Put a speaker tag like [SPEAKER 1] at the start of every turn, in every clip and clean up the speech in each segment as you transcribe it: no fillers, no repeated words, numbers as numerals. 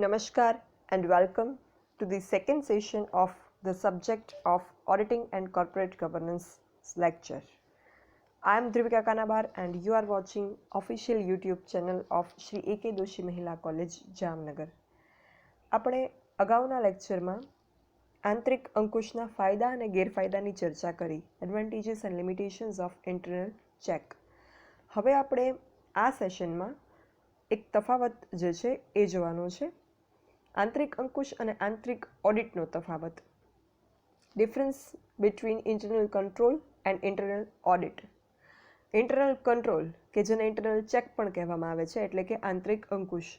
[SPEAKER 1] Namaskar and welcome to the second session of the subject of Auditing and Corporate Governance lecture. I am Drivika Kanabar and you are watching official YouTube channel of Shri A.K. Doshi Mahila College, Jamnagar. આપણે અગાઉના લેક્ચરમાં આંતરિક અંકુશના ફાયદા અને ગેરફાયદાની ચર્ચા કરી, advantages and limitations of internal check. હવે આપણે આ સેશનમાં એક તફાવત જે છે એ જોવાનો છે. આંતરિક અંકુશ અને આંતરિક ઓડિટનો તફાવત, difference between internal control and internal audit. Internal control કે જેને ઇન્ટરનલ ચેક પણ કહેવામાં આવે છે, એટલે કે આંતરિક અંકુશ,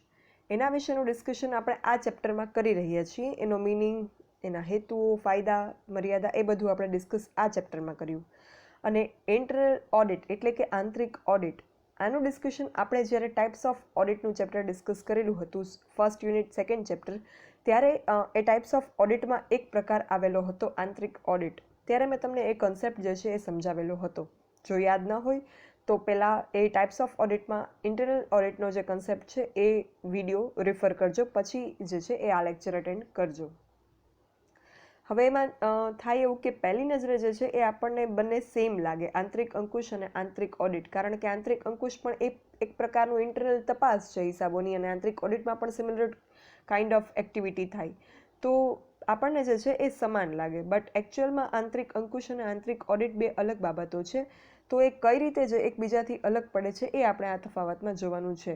[SPEAKER 1] એના વિશેનું ડિસ્કશન આપણે આ ચેપ્ટરમાં કરી રહ્યા છીએ. એનો મિનિંગ, એના હેતુઓ, ફાયદા, મર્યાદા એ બધું આપણે ડિસ્કસ આ ચેપ્ટરમાં કર્યું. અને ઇન્ટરનલ ઓડિટ એટલે કે આંતરિક ઓડિટ, આનું ડિસ્કશન આપણે જ્યારે ટાઈપ્સ ઓફ ઓડિટનું ચેપ્ટર ડિસ્કસ કરેલું હતું, ફર્સ્ટ યુનિટ સેકન્ડ ચેપ્ટર, ત્યારે એ ટાઈપ્સ ઓફ ઓડિટમાં એક પ્રકાર આવેલો હતો આંતરિક ઓડિટ. ત્યારે મેં તમને એ કન્સેપ્ટ જે છે એ સમજાવેલો હતો. જો યાદ ન હોય તો પહેલાં એ ટાઈપ્સ ઓફ ઓડિટમાં ઇન્ટરનલ ઓડિટનો જે કન્સેપ્ટ છે એ વિડીયો રેફર કરજો, પછી જે છે એ આ લેક્ચર અટેન્ડ કરજો. હવે એમાં થાય એવું કે પહેલી નજરે જે છે એ આપણને બંને સેમ લાગે, આંતરિક અંકુશ અને આંતરિક ઓડિટ, કારણ કે આંતરિક અંકુશ પણ એક પ્રકારનું ઇન્ટરનલ તપાસ છે હિસાબોની, અને આંતરિક ઓડિટમાં પણ સિમિલર કાઇન્ડ ઓફ એક્ટિવિટી થાય, તો આપણને જે છે એ સમાન લાગે. બટ એકચ્યુઅલમાં આંતરિક અંકુશ અને આંતરિક ઓડિટ બે અલગ બાબતો છે. તો એ કઈ રીતે જે એકબીજાથી અલગ પડે છે એ આપણે આ તફાવતમાં જોવાનું છે.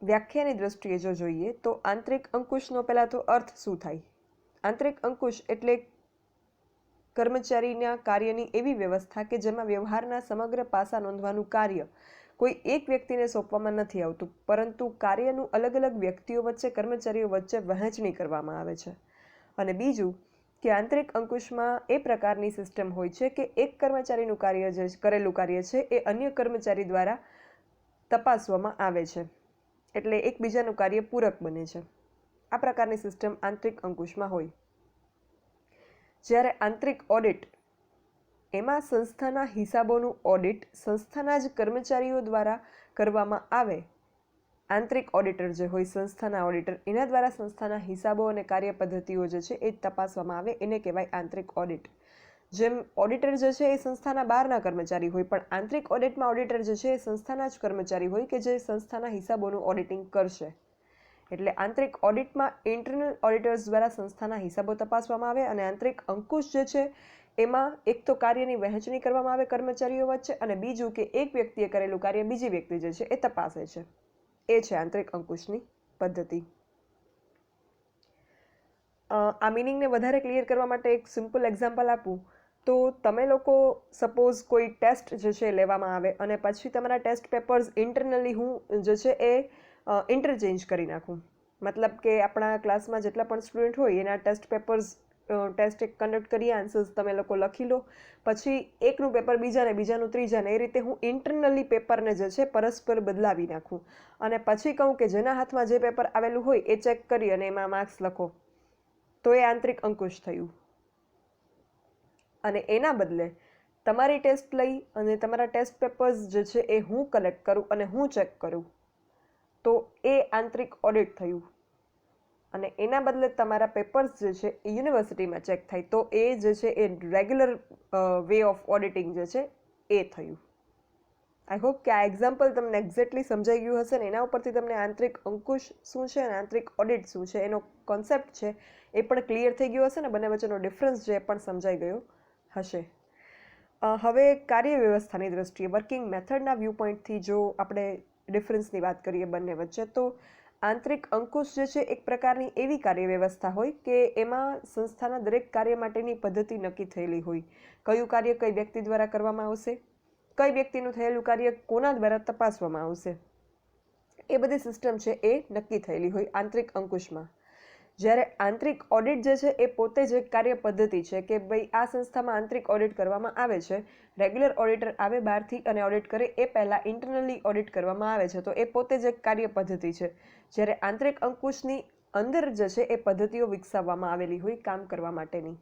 [SPEAKER 1] વ્યાખ્યાની દ્રષ્ટિએ જો જોઈએ તો આંતરિક અંકુશનો પહેલાં તો અર્થ શું થાય? આંતરિક અંકુશ એટલે કર્મચારીના કાર્યની એવી વ્યવસ્થા કે જેમાં વ્યવહારના સમગ્ર પાસા નોંધવાનું કાર્ય કોઈ એક વ્યક્તિને સોંપવામાં નથી આવતું, પરંતુ કાર્યનું અલગ અલગ વ્યક્તિઓ વચ્ચે, કર્મચારીઓ વચ્ચે વહેંચણી કરવામાં આવે છે. અને બીજું કે આંતરિક અંકુશમાં એ પ્રકારની સિસ્ટમ હોય છે કે એક કર્મચારીનું કાર્ય જે કરેલું કાર્ય છે એ અન્ય કર્મચારી દ્વારા તપાસવામાં આવે છે, એટલે એકબીજાનું કાર્ય પૂરક બને છે. આ પ્રકારની સિસ્ટમ આંતરિક અંકુશમાં હોય. જ્યારે આંતરિક ઓડિટ, એમાં સંસ્થાના હિસાબોનું ઓડિટ સંસ્થાના જ કર્મચારીઓ દ્વારા કરવામાં આવે. આંતરિક ઓડિટર જે હોય, સંસ્થાના ઓડિટર, એના દ્વારા સંસ્થાના હિસાબો અને કાર્ય પદ્ધતિઓ જે છે એ તપાસવામાં આવે, એને કહેવાય આંતરિક ઓડિટ. જેમ ઓડિટર જે છે એ સંસ્થાના બહારના કર્મચારી હોય, પણ આંતરિક ઓડિટમાં ઓડિટર જે છે એ સંસ્થાના જ કર્મચારી હોય કે જે સંસ્થાના હિસાબોનું ઓડિટિંગ કરશે. એટલે આંતરિક ઓડિટમાં ઇન્ટરનલ ઓડિટર્સ દ્વારા સંસ્થાના હિસાબો તપાસવામાં આવે, અને આંતરિક અંકુશ જે છે એમાં એક તો કાર્યની વહેંચણી કરવામાં આવે કર્મચારીઓ વચ્ચે, અને બીજું કે એક વ્યક્તિએ કરેલું કાર્ય બીજી વ્યક્તિ જે છે એ તપાસે છે. એ છે આંતરિક અંકુશની પદ્ધતિ. આ મિનિંગને વધારે ક્લિયર કરવા માટે એક સિમ્પલ એક્ઝામ્પલ આપું તો તમે લોકો સપોઝ કોઈ ટેસ્ટ જે છે લેવામાં આવે, અને પછી તમારા ટેસ્ટ પેપર્સ ઇન્ટરનલી હું જે છે એ ઇન્ટરચેન્જ કરી નાખું. મતલબ કે આપણા ક્લાસમાં જેટલા પણ સ્ટુડન્ટ હોય એના ટેસ્ટ પેપર્સ ટેસ્ટ એક કન્ડક્ટ કરીએ, આન્સર્સ તમે લોકો લખી લો, પછી એકનું પેપર બીજાને, બીજાનું ત્રીજાને, એ રીતે હું ઇન્ટરનલી પેપરને જે છે પરસ્પર બદલાવી નાખું, અને પછી કહું કે જેના હાથમાં જે પેપર આવેલું હોય એ ચેક કરી અને એમાં માર્ક્સ લખો, તો એ આંતરિક અંકુશ થયું. અને એના બદલે તમારી ટેસ્ટ લઈ અને તમારા ટેસ્ટ પેપર્સ જે છે એ હું કલેક્ટ કરું અને હું ચેક કરું, તો એ આંતરિક ઓડિટ થયું. અને એના બદલે તમારા પેપર્સ જે છે એ યુનિવર્સિટીમાં ચેક થાય, તો એ જે છે એ રેગ્યુલર વે ઓફ ઓડિટિંગ જે છે એ થયું. આઈ હોપ કે આ એક્ઝામ્પલ તમને એક્ઝેક્ટલી સમજાઈ ગયું હશે, ને એના ઉપરથી તમને આંતરિક અંકુશ શું છે અને આંતરિક ઓડિટ શું છે એનો કોન્સેપ્ટ છે એ પણ ક્લિયર થઈ ગયો હશે, ને બંને વચ્ચેનો ડિફરન્સ જે પણ સમજાઈ ગયો હશે. હવે કાર્ય વ્યવસ્થાની દ્રષ્ટિએ, વર્કિંગ મેથડના વ્યૂ પોઈન્ટથી જો આપણે ડિફરન્સની વાત કરીએ બંને વચ્ચે, તો આંતરિક અંકુશ જે છે એક પ્રકારની એવી કાર્ય વ્યવસ્થા હોય કે એમાં સંસ્થાના દરેક કાર્ય માટેની પદ્ધતિ નક્કી થયેલી હોય. કયું કાર્ય કઈ વ્યક્તિ દ્વારા કરવામાં આવશે, કઈ વ્યક્તિનું થયેલું કાર્ય કોના દ્વારા તપાસવામાં આવશે, એ બધી સિસ્ટમ છે એ નક્કી થયેલી હોય આંતરિક અંકુશમાં. જ્યારે આંતરિક ઓડિટ જે છે એ પોતે જ એક કાર્ય પદ્ધતિ છે કે ભાઈ આ સંસ્થામાં આંતરિક ઓડિટ કરવામાં આવે છે, રેગ્યુલર ઓડિટર આવે બહારથી અને ઓડિટ કરે એ પહેલાં ઇન્ટરનલી ઓડિટ કરવામાં આવે છે, તો એ પોતે જ એક કાર્ય પદ્ધતિ છે. જ્યારે આંતરિક અંકુશની અંદર જે છે એ પદ્ધતિઓ વિકસાવવામાં આવેલી હોય કામ કરવા માટેની.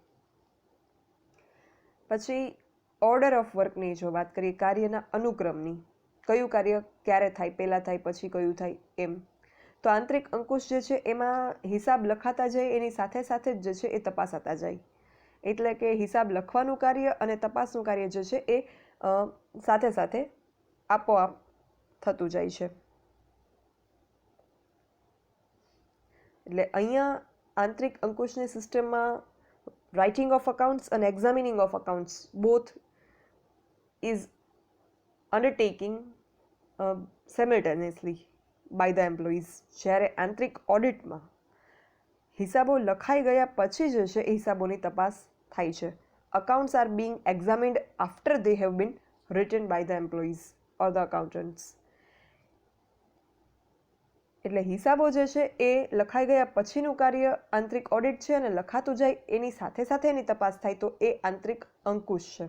[SPEAKER 1] પછી ઓર્ડર ઓફ વર્કની જો વાત કરીએ, કાર્યના અનુક્રમની, કયું કાર્ય ક્યારે થાય, પહેલાં થાય પછી કયું થાય એમ, તો આંતરિક અંકુશ જે છે એમાં હિસાબ લખાતા જાય એની સાથે સાથે જ જે છે એ તપાસાતા જાય. એટલે કે હિસાબ લખવાનું કાર્ય અને તપાસનું કાર્ય જે છે એ સાથે સાથે આપોઆપ થતું જાય છે. એટલે અહીંયા આંતરિક અંકુશની સિસ્ટમમાં રાઇટિંગ ઓફ અકાઉન્ટ્સ અને examining of accounts both is undertaking simultaneously by the employees. જ્યારે આંતરિક ઓડિટમાં હિસાબો લખાઈ ગયા પછી જે છે એ હિસાબોની તપાસ થાય છે. Accounts are being examined after they have been written by the employees or the accountants. એટલે હિસાબો જે છે એ લખાઈ ગયા પછીનું કાર્ય આંતરિક ઓડિટ છે અને લખાતું જાય એની સાથે સાથે એની તપાસ થાય તો એ આંતરિક અંકુશ છે.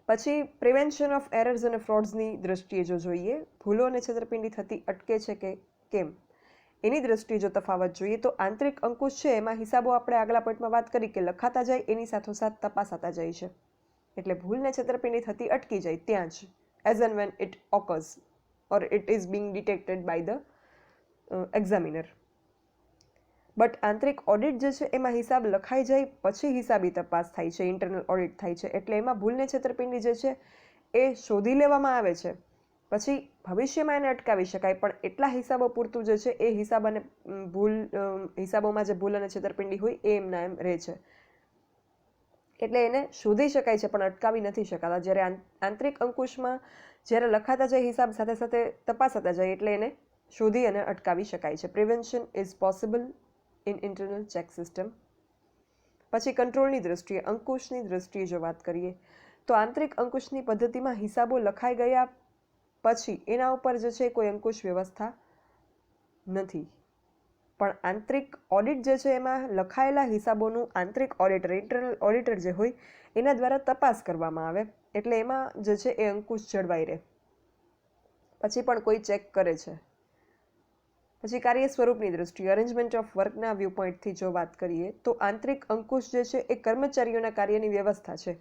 [SPEAKER 1] પછી પ્રિવેન્શન ઓફ એરર્સ અને ફ્રોડ્સની દ્રષ્ટિએ જો જોઈએ, ભૂલો અને છેતરપિંડી થતી અટકે છે કે કેમ એની દ્રષ્ટિએ જો તફાવત જોઈએ તો આંતરિક અંકુશ છે એમાં હિસાબો આપણે આગલા પોઈન્ટમાં વાત કરી કે લખાતા જાય એની સાથોસાથ તપાસાતા જાય છે. એટલે ભૂલ ને છેતરપિંડી થતી અટકી જાય ત્યાં જ, as and when it occurs or it is being detected by the examiner. But આંતરિક ઓડિટ જે છે એમાં હિસાબ લખાઈ જાય પછી હિસાબી તપાસ થાય છે, ઇન્ટરનલ ઓડિટ થાય છે. એટલે એમાં ભૂલને છેતરપિંડી જે છે એ શોધી લેવામાં આવે છે, પછી ભવિષ્યમાં એને અટકાવી શકાય, પણ એટલા હિસાબો પૂરતું જે છે એ હિસાબ અને હિસાબોમાં જે ભૂલ અને છેતરપિંડી હોય એ એમના એમ રહે છે. એટલે એને શોધી શકાય છે પણ અટકાવી નથી શકાતા. જ્યારે આંતરિક અંકુશમાં જ્યારે લખાતા જાય હિસાબ સાથે સાથે તપાસાતા જાય એટલે એને શોધી અને અટકાવી શકાય છે. Prevention is possible in internal check system. પછી કંટ્રોલની દ્રષ્ટિએ, અંકુશની દ્રષ્ટિએ જો વાત કરીએ તો આંતરિક અંકુશની પદ્ધતિમાં હિસાબો લખાઈ ગયા પછી એના ઉપર જે છે કોઈ અંકુશ વ્યવસ્થા નથી, પણ આંતરિક ઓડિટ જે છે એમાં લખાયેલા હિસાબોનું આંતરિક ઓડિટર, ઇન્ટરનલ ઓડિટર જે હોય એના દ્વારા તપાસ કરવામાં આવે, એટલે એમાં જે છે એ અંકુશ જળવાઈ રહે. પછી પણ કોઈ ચેક કરે છે. પછી કાર્ય સ્વરૂપની દ્રષ્ટિએ, અરેન્જમેન્ટ ઓફ વર્કના વ્યૂ પોઈન્ટથી જો વાત કરીએ તો આંતરિક અંકુશ જે છે એ કર્મચારીઓના કાર્યની વ્યવસ્થા છે.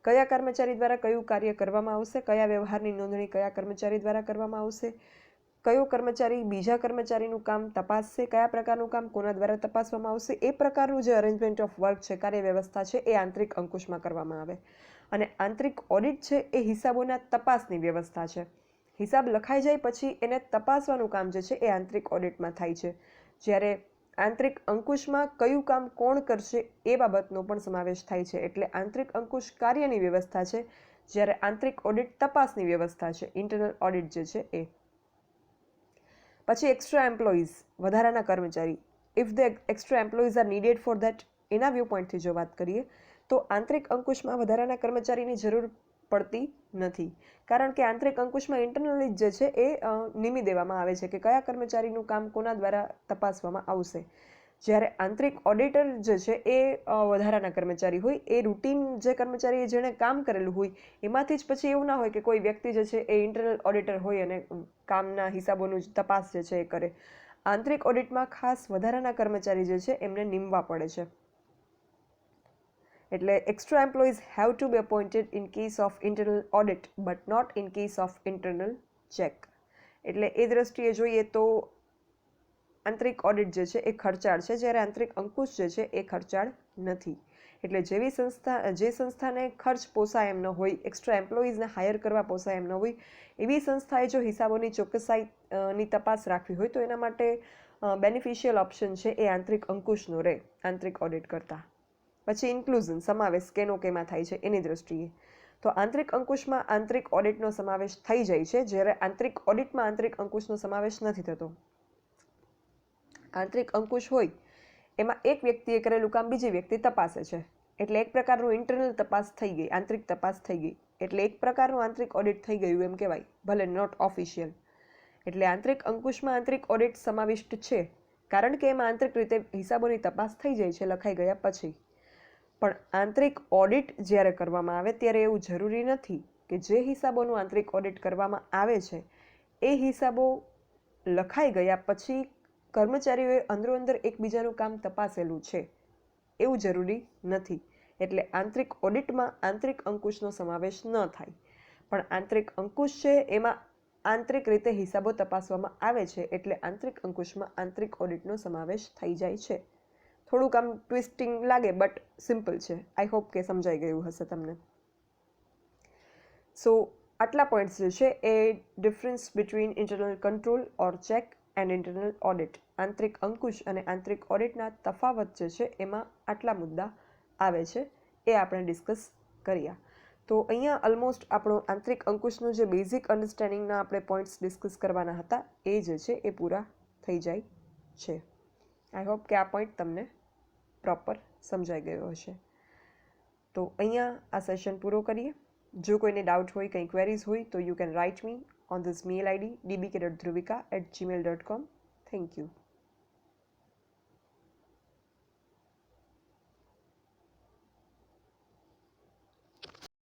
[SPEAKER 1] કયા કર્મચારી દ્વારા કયું કાર્ય કરવામાં આવશે, કયા વ્યવહારની નોંધણી કયા કર્મચારી દ્વારા કરવામાં આવશે, કયો કર્મચારી બીજા કર્મચારીનું કામ તપાસશે, કયા પ્રકારનું કામ કોના દ્વારા તપાસવામાં આવશે, એ પ્રકારનું જે અરેન્જમેન્ટ ઓફ વર્ક છે, કાર્ય વ્યવસ્થા છે એ આંતરિક અંકુશમાં કરવામાં આવે. અને આંતરિક ઓડિટ છે એ હિસાબોના તપાસની વ્યવસ્થા છે. હિસાબ લખાઈ જાય પછી એને તપાસવાનું કામ જે છે એ આંતરિક ઓડિટમાં થાય છે. જ્યારે આંતરિક અંકુશમાં કયું કામ કોણ કરશે એ બાબતનો પણ સમાવેશ થાય છે. એટલે આંતરિક અંકુશ કાર્યની વ્યવસ્થા છે, જ્યારે આંતરિક ઓડિટ તપાસની વ્યવસ્થા છે, ઇન્ટરનલ ઓડિટ જે છે એ. પછી એક્સ્ટ્રા એમ્પ્લોઈઝ, વધારાના કર્મચારી, if the extra employees are needed for that, એના વ્યૂ પોઈન્ટથી જો વાત કરીએ તો આંતરિક અંકુશમાં વધારાના કર્મચારીની જરૂર પડતી નથી, કારણ કે આંતરિક અંકુશમાં ઇન્ટરનલી જે છે એ નિમી દેવામાં આવે છે કે કયા કર્મચારીનું કામ કોના દ્વારા તપાસવામાં આવશે. જ્યારે આંતરિક ઓડિટર જે છે એ વધારાના કર્મચારી હોય, એ રૂટીન જે કર્મચારીએ જેણે કામ કરેલું હોય એમાંથી જ પછી એવું ના હોય કે કોઈ વ્યક્તિ જે છે એ ઇન્ટરનલ ઓડિટર હોય અને કામના હિસાબોનું તપાસ જે છે એ કરે. આંતરિક ઓડિટમાં ખાસ વધારાના કર્મચારી જે છે એમને નિમવા પડે છે. એટલે extra employees have to be appointed in case of internal audit but not in case of internal check. એટલે એ દ્રષ્ટિએ જોઈએ તો આંતરિક ઓડિટ જે છે એ ખર્ચાળ છે, જ્યારે આંતરિક અંકુશ જે છે એ ખર્ચાળ નથી. એટલે જે સંસ્થાને ખર્ચ પોસાય એમ ન હોય, એક્સ્ટ્રા એમ્પ્લોઈઝને હાયર કરવા પોસાય એમ ન હોય, એવી સંસ્થાએ જો હિસાબોની ચોકસાઈની તપાસ રાખવી હોય તો એના માટે બેનિફિશિયલ ઓપ્શન છે એ આંતરિક અંકુશનો રહે આંતરિક ઓડિટ કરતાં. પછી ઇન્ક્લુઝન, સમાવેશ કેનો કેમાં થાય છે એની દ્રષ્ટિએ તો આંતરિક અંકુશમાં આંતરિક ઓડિટનો સમાવેશ થઈ જાય છે, જ્યારે આંતરિક ઓડિટમાં આંતરિક અંકુશનો સમાવેશ નથી થતો. આંતરિક અંકુશ હોય એમાં એક વ્યક્તિએ કરેલું કામ બીજી વ્યક્તિ તપાસે છે, એટલે એક પ્રકારનું ઇન્ટરનલ તપાસ થઈ ગઈ, આંતરિક તપાસ થઈ ગઈ, એટલે એક પ્રકારનું આંતરિક ઓડિટ થઈ ગયું એમ કહેવાય, ભલે નોટ ઓફિશિયલ. એટલે આંતરિક અંકુશમાં આંતરિક ઓડિટ સમાવિષ્ટ છે, કારણ કે એમાં આંતરિક રીતે હિસાબોની તપાસ થઈ જાય છે લખાઈ ગયા પછી. પણ આંતરિક ઓડિટ જ્યારે કરવામાં આવે ત્યારે એવું જરૂરી નથી કે જે હિસાબોનું આંતરિક ઓડિટ કરવામાં આવે છે એ હિસાબો લખાઈ ગયા પછી કર્મચારીઓએ અંદરોઅંદર એકબીજાનું કામ તપાસેલું છે એવું જરૂરી નથી. એટલે આંતરિક ઓડિટમાં આંતરિક અંકુશનો સમાવેશ ન થાય, પણ આંતરિક અંકુશ છે એમાં આંતરિક રીતે હિસાબો તપાસવામાં આવે છે એટલે આંતરિક અંકુશમાં આંતરિક ઓડિટનો સમાવેશ થઈ જાય છે. થોડુંક આમ ટ્વિસ્ટિંગ લાગે બટ સિમ્પલ છે. આઈ હોપ કે સમજાઈ ગયું હશે તમને. સો આટલા પોઈન્ટ્સ જે છે એ difference between internal control or check and internal audit, આંતરિક અંકુશ અને આંતરિક ઓડિટના તફાવત જે છે એમાં આટલા મુદ્દા આવે છે એ આપણે ડિસ્કસ કર્યા. તો અહીંયા ઓલમોસ્ટ આપણો આંતરિક અંકુશનું જે બેઝિક અન્ડરસ્ટેન્ડિંગના આપણે પોઈન્ટ્સ ડિસ્કસ કરવાના હતા એ જે છે એ પૂરા થઈ જાય છે. આઈ હોપ કે આ પોઈન્ટ તમને પ્રોપર સમજાઈ ગયો હશે. તો અહીંયા આ સેશન પૂરો કરીએ. જો કોઈને ડાઉટ હોય, કંઈ ક્વેરીઝ હોય તો you can write me on this mail ID dbk.dhruvika@gmail.com. Thank you.